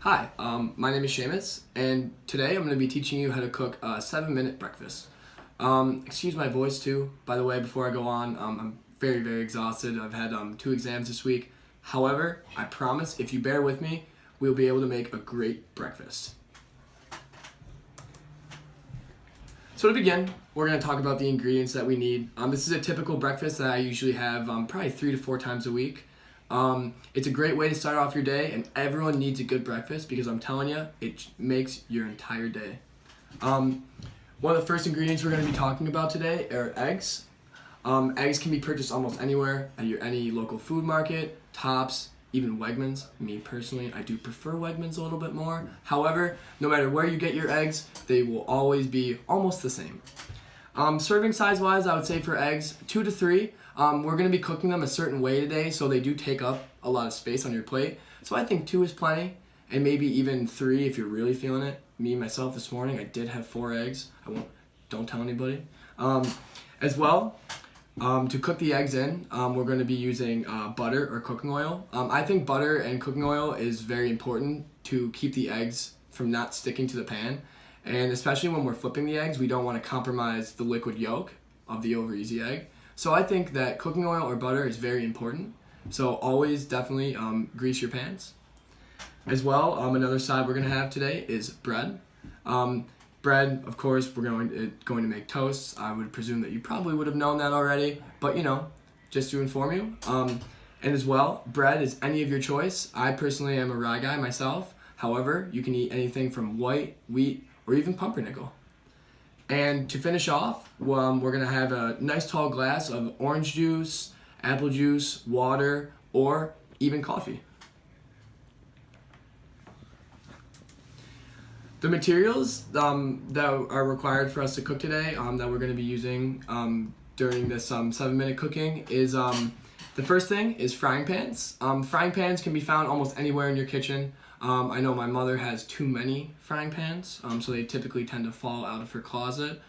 Hi, my name is Seamus, and today I'm going to be teaching you how to cook a 7-minute breakfast. Excuse my voice too, by the way, before I go on. I'm very exhausted. I've had 2 exams this week. However, I promise if you bear with me, we'll be able to make a great breakfast. So to begin, we're going to talk about the ingredients that we need. This is a typical breakfast that I usually have probably 3 to 4 times a week. It's a great way to start off your day, and everyone needs a good breakfast because I'm telling you, it makes your entire day. One of the first ingredients we're going to be talking about today are eggs. Eggs can be purchased almost anywhere at any local food market, Tops, even Wegmans. Me personally, I do prefer Wegmans a little bit more. However, no matter where you get your eggs, they will always be almost the same. Serving size wise, I would say for eggs, 2 to 3. We're going to be cooking them a certain way today, so they do take up a lot of space on your plate. So I think 2 is plenty, and maybe even 3 if you're really feeling it. Me, myself, this morning, I did have 4 eggs. Don't tell anybody. As well, to cook the eggs in, we're going to be using butter or cooking oil. I think butter and cooking oil is very important to keep the eggs from not sticking to the pan. And especially when we're flipping the eggs, we don't want to compromise the liquid yolk of the over easy egg. So I think that cooking oil or butter is very important. So always definitely grease your pans. As well, another side we're going to have today is bread. Bread, of course, we're going to make toasts. I would presume that you probably would have known that already, but just to inform you. And as well, bread is any of your choice. I personally am a rye guy myself. However, you can eat anything from white, wheat, or even pumpernickel. And to finish off, we're going to have a nice tall glass of orange juice, apple juice, water, or even coffee. The materials that are required for us to cook today, that we're going to be using during this 7-minute cooking is the first thing is frying pans. Frying pans can be found almost anywhere in your kitchen. I know my mother has too many frying pans, so they typically tend to fall out of her closet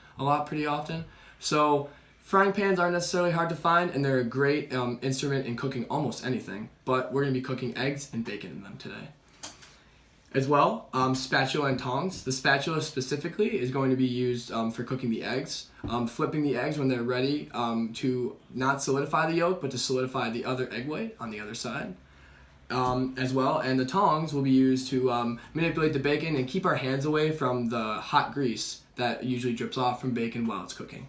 pretty often. So frying pans aren't necessarily hard to find, and they're a great instrument in cooking almost anything, but we're going to be cooking eggs and bacon in them today. As well, spatula and tongs. The spatula specifically is going to be used for cooking the eggs, flipping the eggs when they're ready to not solidify the yolk, but to solidify the other egg white on the other side. As well, and the tongs will be used to manipulate the bacon and keep our hands away from the hot grease that usually drips off from bacon while it's cooking.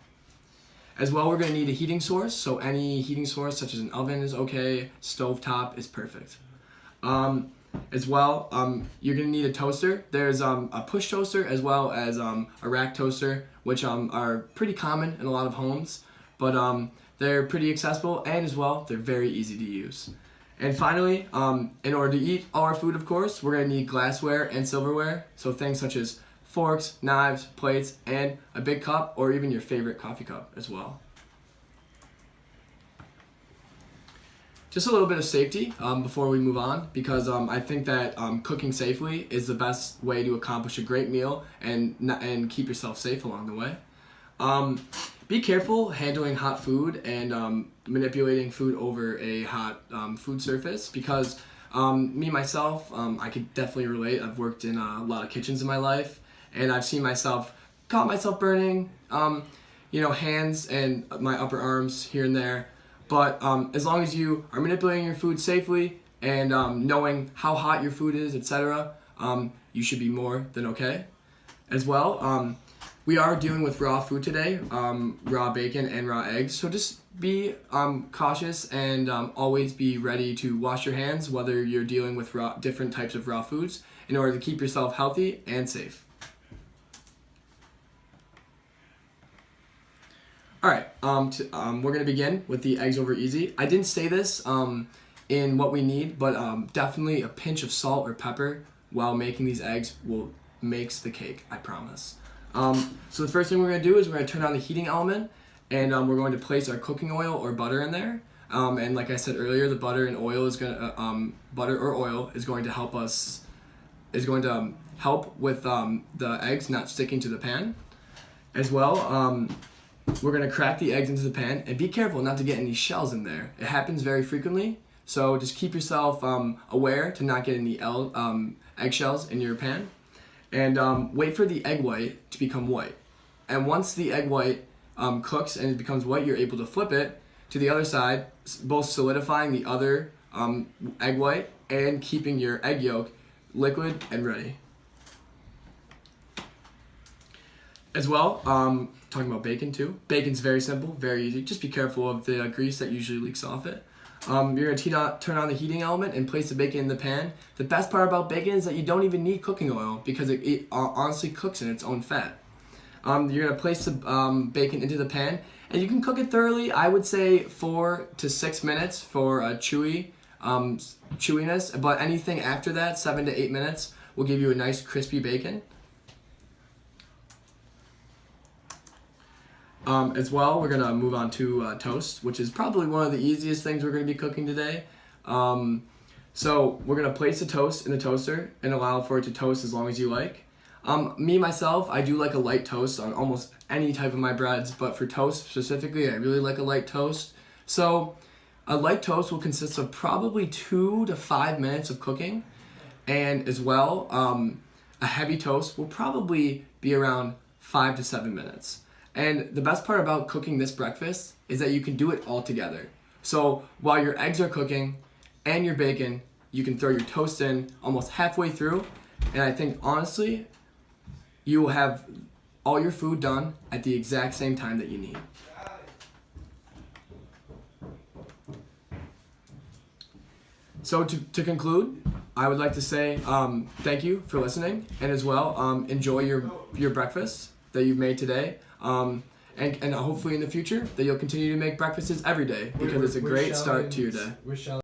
As well, we're going to need a heating source, so any heating source such as an oven is okay, stovetop is perfect. As well, you're going to need a toaster. There's a push toaster as well as a rack toaster, which are pretty common in a lot of homes, but they're pretty accessible, and as well, they're very easy to use. And finally, in order to eat all our food, of course, we're going to need glassware and silverware. So things such as forks, knives, plates, and a big cup or even your favorite coffee cup as well. Just a little bit of safety before we move on, because I think that cooking safely is the best way to accomplish a great meal and keep yourself safe along the way. Be careful handling hot food and manipulating food over a hot food surface, because myself, I could definitely relate. I've worked in a lot of kitchens in my life, and I've seen caught myself burning, hands and my upper arms here and there. But as long as you are manipulating your food safely and knowing how hot your food is, etc., you should be more than okay. As well, we are dealing with raw food today, raw bacon and raw eggs, so just be cautious and always be ready to wash your hands, whether you're dealing with different types of raw foods, in order to keep yourself healthy and safe. Alright, we're going to begin with the eggs over easy. I didn't say this in what we need, but definitely a pinch of salt or pepper while making these eggs makes the cake, I promise. So the first thing we're going to do is we're going to turn on the heating element, and we're going to place our cooking oil or butter in there. And like I said earlier, the butter or oil is going to help with the eggs not sticking to the pan. As well, we're going to crack the eggs into the pan, and be careful not to get any shells in there. It happens very frequently, So just keep yourself aware to not get any eggshells in your pan. And wait for the egg white to become white. And once the egg white cooks and it becomes white, you're able to flip it to the other side, both solidifying the other egg white and keeping your egg yolk liquid and ready. As well, talking about bacon too. Bacon's very simple, very easy. Just be careful of the grease that usually leaks off it. You're gonna turn on the heating element and place the bacon in the pan. The best part about bacon is that you don't even need cooking oil because it honestly cooks in its own fat. You're gonna place the bacon into the pan, and you can cook it thoroughly. I would say 4 to 6 minutes for a chewiness, but anything after that, 7 to 8 minutes, will give you a nice crispy bacon. As well, we're gonna move on to toast, which is probably one of the easiest things we're gonna be cooking today. So we're gonna place the toast in the toaster and allow for it to toast as long as you like. Myself, I do like a light toast on almost any type of my breads, but for toast specifically, I really like a light toast. So a light toast will consist of probably 2 to 5 minutes of cooking, and as well, a heavy toast will probably be around 5 to 7 minutes. And the best part about cooking this breakfast is that you can do it all together. So while your eggs are cooking and your bacon, you can throw your toast in almost halfway through. And I think honestly, you will have all your food done at the exact same time that you need. So to conclude, I would like to say thank you for listening, and as well, enjoy your breakfast that you've made today. And hopefully in the future that you'll continue to make breakfasts every day because it's a great start to your day.